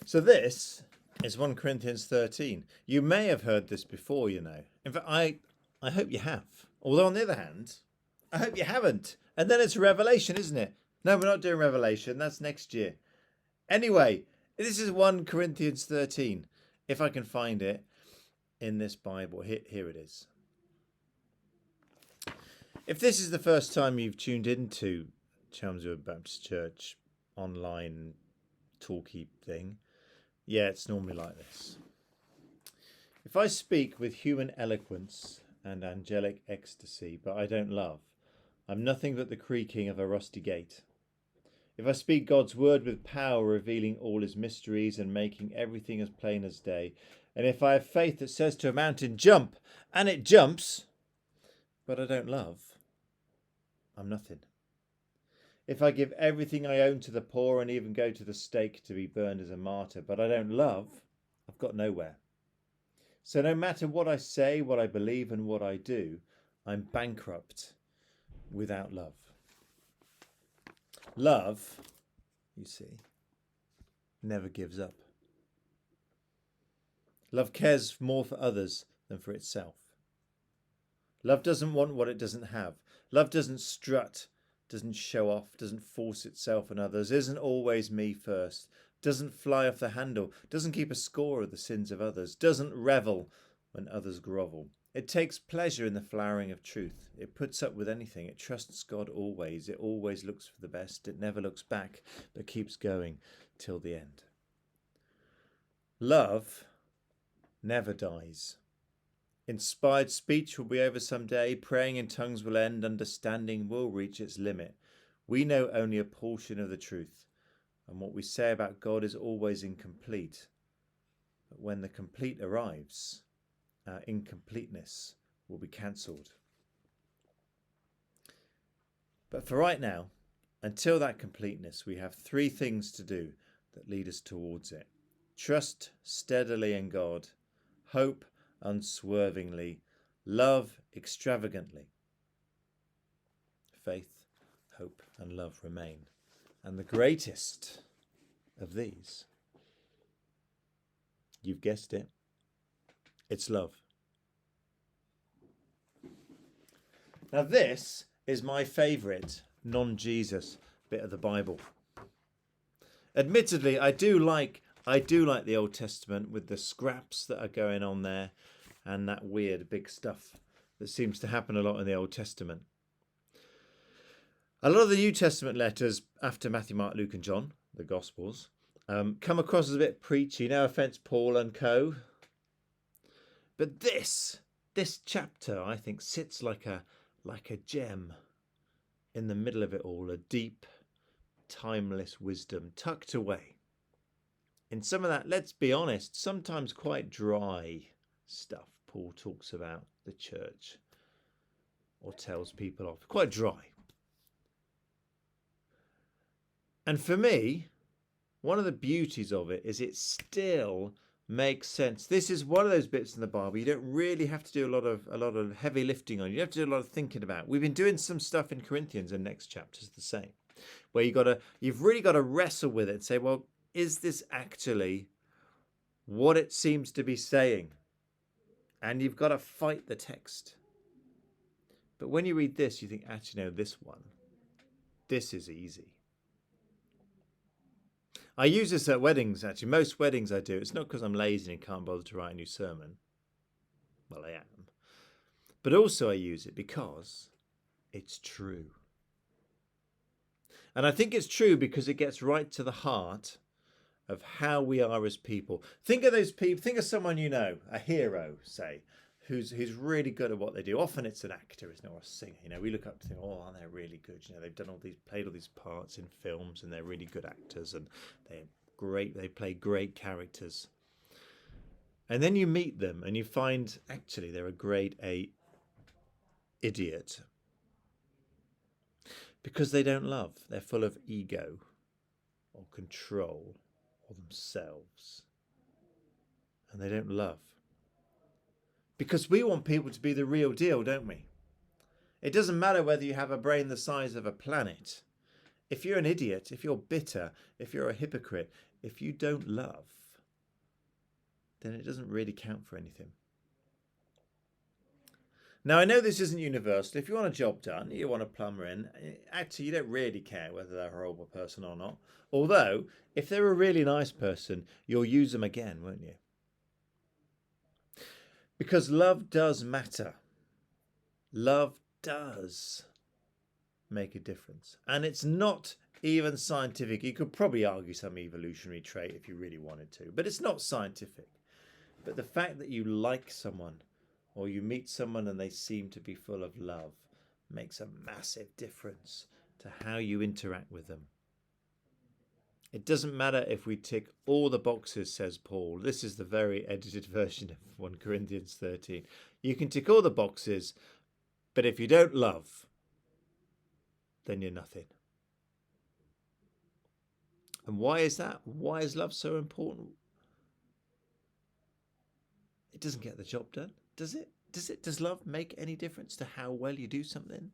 So this is 1 Corinthians 13. You may have heard this before, you know. In fact, I hope you have. Although on the other hand, I hope you haven't. And then it's Revelation, isn't it? No, we're not doing Revelation. That's next year. Anyway, this is 1 Corinthians 13. If I can find it in this Bible. Here it is. If this is the first time you've tuned into Chelmsford Baptist Church online talky thing, yeah, it's normally like this. If I speak with human eloquence and angelic ecstasy, but I don't love, I'm nothing but the creaking of a rusty gate. If I speak God's word with power, revealing all his mysteries and making everything as plain as day, and if I have faith that says to a mountain, jump, and it jumps, but I don't love, I'm nothing. If I give everything I own to the poor and even go to the stake to be burned as a martyr, but I don't love, I've got nowhere. So no matter what I say, what I believe and what I do, I'm bankrupt without love. Love, you see, never gives up. Love cares more for others than for itself. Love doesn't want what it doesn't have. Love doesn't strut, doesn't show off, doesn't force itself on others, isn't always me first, doesn't fly off the handle, doesn't keep a score of the sins of others, doesn't revel when others grovel. It takes pleasure in the flowering of truth. It puts up with anything. It trusts God always. It always looks for the best. It never looks back, but keeps going till the end. Love never dies. Inspired speech will be over some day. Praying in tongues will end. Understanding will reach its limit. We know only a portion of the truth, and what we say about God is always incomplete. But when the complete arrives, our incompleteness will be cancelled. But for right now, until that completeness, we have 3 things to do that lead us towards it. Trust steadily in God, hope unswervingly, love extravagantly. Faith, hope and love remain. And the greatest of these, you've guessed it, it's love. Now this is my favourite non-Jesus bit of the Bible. Admittedly, I do like the Old Testament with the scraps that are going on there and that weird big stuff that seems to happen a lot in the Old Testament. A lot of the New Testament letters after Matthew, Mark, Luke and John, the Gospels, come across as a bit preachy. No offence, Paul and co. But this chapter, I think, sits like a gem in the middle of it all, a deep, timeless wisdom tucked away in some of that, let's be honest, sometimes quite dry stuff Paul talks about the church or tells people off. Quite dry. And for me, one of the beauties of it is it still makes sense. This is one of those bits in the Bible you don't really have to do a lot of heavy lifting on. You have to do a lot of thinking about. We've been doing some stuff in Corinthians, and next chapter is the same, where you've really got to wrestle with it and say, well, is this actually what it seems to be saying? And you've got to fight the text. But when you read this, you think, actually, no, this is easy. I use this at weddings, actually. Most weddings I do. It's not because I'm lazy and can't bother to write a new sermon. Well, I am. But also I use it because it's true. And I think it's true because it gets right to the heart of how we are as people. Think of those people. Think of someone you know, a hero, say, who's really good at what they do. Often it's an actor, isn't it, or a singer. You know, we look up to think, oh, aren't they really good? You know, they've played all these parts in films, and they're really good actors, and they're great. They play great characters. And then you meet them, and you find actually they're a grade A idiot because they don't love. They're full of ego or control or themselves, and they don't love. Because we want people to be the real deal, don't we? It doesn't matter whether you have a brain the size of a planet. If you're an idiot, if you're bitter, if you're a hypocrite, if you don't love, then it doesn't really count for anything. Now, I know this isn't universal. If you want a job done, you want a plumber in, actually, you don't really care whether they're a horrible person or not. Although, if they're a really nice person, you'll use them again, won't you? Because love does matter. Love does make a difference. And it's not even scientific. You could probably argue some evolutionary trait if you really wanted to, but it's not scientific. But the fact that you like someone, or you meet someone and they seem to be full of love, makes a massive difference to how you interact with them. It doesn't matter if we tick all the boxes, says Paul. This is the very edited version of 1 Corinthians 13. You can tick all the boxes, but if you don't love, then you're nothing. And why is that? Why is love so important? It doesn't get the job done, does it? Does love make any difference to how well you do something?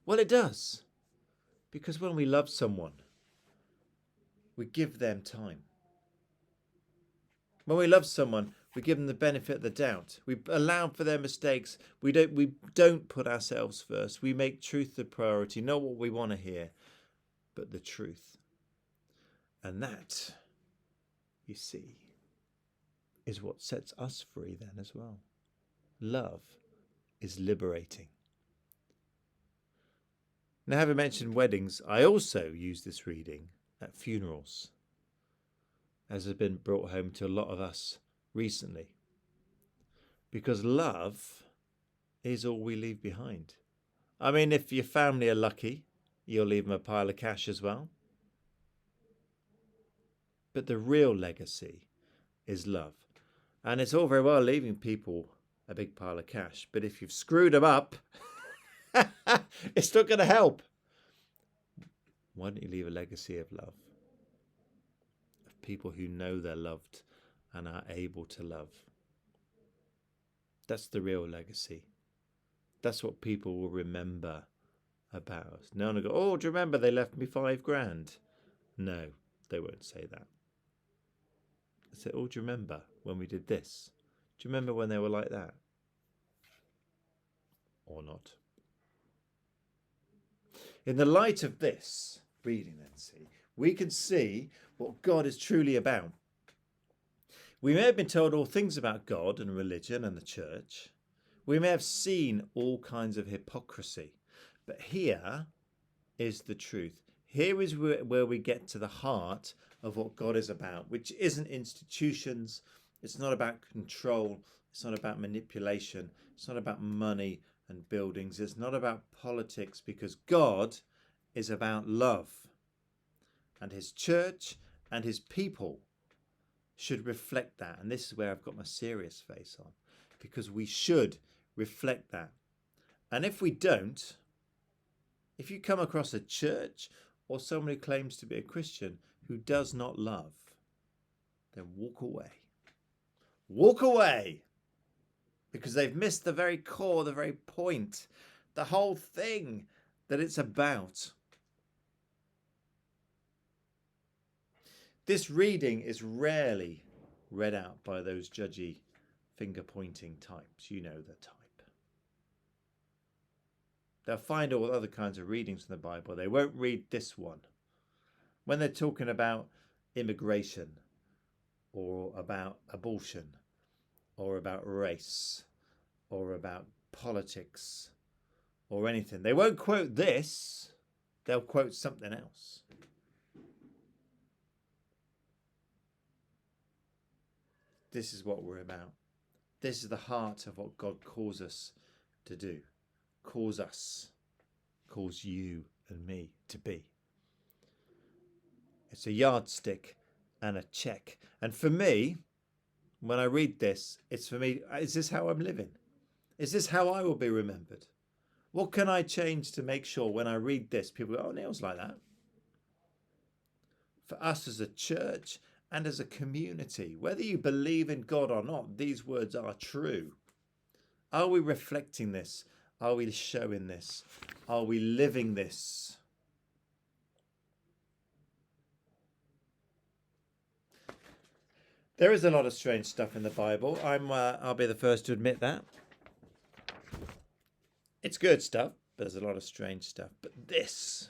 Well, it does. Because when we love someone, we give them time. When we love someone, we give them the benefit of the doubt. We allow for their mistakes. We don't put ourselves first. We make truth the priority, not what we want to hear, but the truth. And that, you see, is what sets us free then as well. Love is liberating. Now, having mentioned weddings, I also use this reading at funerals, as has been brought home to a lot of us recently. Because love is all we leave behind. I mean, if your family are lucky, you'll leave them a pile of cash as well. But the real legacy is love. And it's all very well leaving people a big pile of cash, but if you've screwed them up, it's not going to help. Why don't you leave a legacy of love? Of people who know they're loved and are able to love. That's the real legacy. That's what people will remember about us. No one will go, oh, do you remember they left me $5,000? No, they won't say that. They say, oh, do you remember when we did this? Do you remember when they were like that? Or not? In the light of this reading, then, we can see what God is truly about. We may have been told all things about God and religion and the church. We may have seen all kinds of hypocrisy. But here is the truth. Here is where we get to the heart of what God is about, which isn't institutions. It's not about control. It's not about manipulation. It's not about money and buildings. It's not about politics, because God is about love. And his church and his people should reflect that. And this is where I've got my serious face on, because we should reflect that. And if we don't, if you come across a church or someone who claims to be a Christian who does not love, then walk away. Walk away, because they've missed the very core, the very point, the whole thing that it's about. This reading is rarely read out by those judgy, finger-pointing types. You know the type. They'll find all other kinds of readings from the Bible. They won't read this one. When they're talking about immigration, or about abortion, or about race, or about politics, or anything, they won't quote this. They'll quote something else. This is what we're about. This is the heart of what God calls us to do. Calls us, calls you and me to be. It's a yardstick and a check. And for me, when I read this, it's for me, is this how I'm living? Is this how I will be remembered? What can I change to make sure when I read this, people go, oh, Neil's like that? For us as a church and as a community, whether you believe in God or not, these words are true. Are we reflecting this? Are we showing this? Are we living this? There is a lot of strange stuff in the Bible. I'll be the first to admit that. It's good stuff, but there's a lot of strange stuff. But this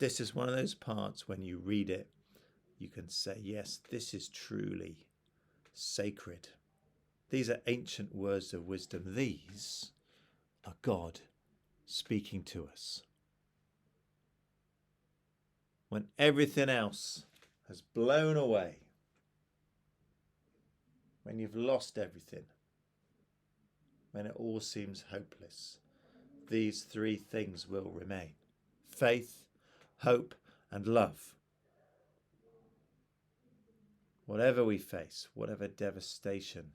is one of those parts when you read it, you can say, yes, this is truly sacred. These are ancient words of wisdom. These are God speaking to us. When everything else has blown away, when you've lost everything, when it all seems hopeless, these three things will remain: faith, hope, and love. Whatever we face, whatever devastation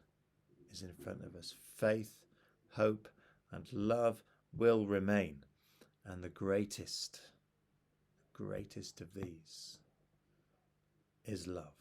is in front of us, faith, hope, and love will remain. And the greatest of these is love.